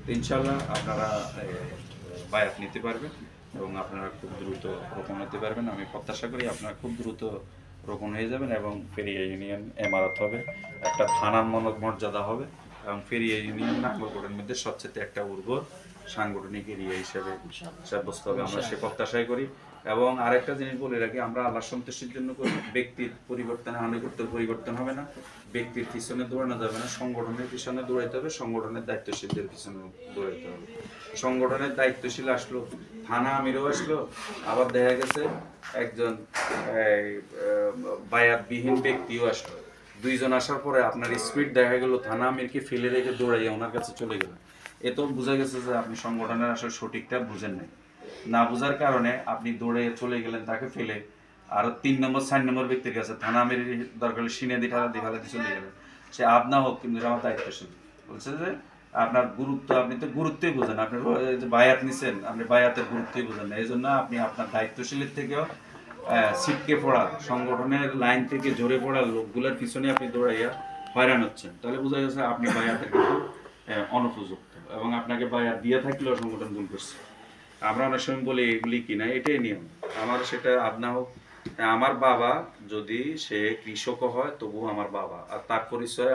তো ইনশাআল্লাহ আপনারা বায়াত নিতে পারবেন এবং আপনারা খুব দ্রুত রোপণ হতে পারবেন। আমি প্রত্যাশা করি আপনারা খুব দ্রুত রোপণ হয়ে যাবেন এবং ফেরিয়া ইউনিয়ন এমারত হবে, একটা থানার মর্যাদা হবে এবং ফেরিয়া ইউনিয়ন নাগরকোটের মধ্যে সবচেয়ে একটা উর্বর সাংগঠনিক এরিয়া হিসেবে সাব্যস্ত হবে, আমরা সে প্রত্যাশাই করি। এবং আরেকটা জিনিস বলে রাখি, আমরা আল্লাহর সন্তুষ্টির জন্য করি, ব্যক্তির পরিবর্তনে আনুগত্যের পরিবর্তন হবে না, ব্যক্তির পিছনে দৌড়ানো যাবে না, সংগঠনের পিছনে দৌড়াইতে হবে, সংগঠনের দায়িত্বশীলদের পিছনে দৌড়াইতে হবে। সংগঠনের দায়িত্বশীল আসলো, থানা আমিরও আসলো, আবার দেখা গেছে একজন বায়াতবিহীন ব্যক্তিও আসলো, দুইজন আসার পরে আপনার স্পিড দেখা গেল থানা আমিরকে ফেলে রেখে দৌড়াইয়া ওনার কাছে চলে গেল, এতেও বোঝা গেছে যে আপনি সংগঠনের আসলে সঠিকটা বুঝেন নাই। না বোঝার কারণে আপনি দৌড়ে চলে গেলেন তাকে ফেলে, আর 3 নম্বর 4 নম্বর ব্যক্তির কাছে থানা আমির দরকার সিনে দিয়ে ঠালা দিয়ে ফেলা দিয়ে চলে গেলেন, সে আপনা হোক কিন্তু আমার দায়িত্বশীল বলছে যে আপনার গুরুত্ব, আপনি তো গুরুত্বই বোঝেন, আপনি যে বায়াত নিছেন আপনি বায়াতের গুরুত্বই বোঝেন না, এই জন্য আপনি আপনার দায়িত্বশীলের থেকেও ছিটকে পড়া, সংগঠনের লাইন থেকে ঝরে পড়া লোকগুলোর পিছনে আপনি দৌড়াইয়া হয়রান হচ্ছেন, তাহলে বোঝা যাচ্ছে আপনি বায়াতের কিন্তু অনুপযুক্ত এবং আপনাকে বায়াত দিয়ে থাকলেও সংগঠন ভুল করছে। আমরা অনেক সময় বলি এগুলি কিনা, এটাই নিয়ম। আমার সেটা আপনা হোক, আমার বাবা যদি সে কৃষকও হয় তবু আমার বাবা, আর তার পরিচয়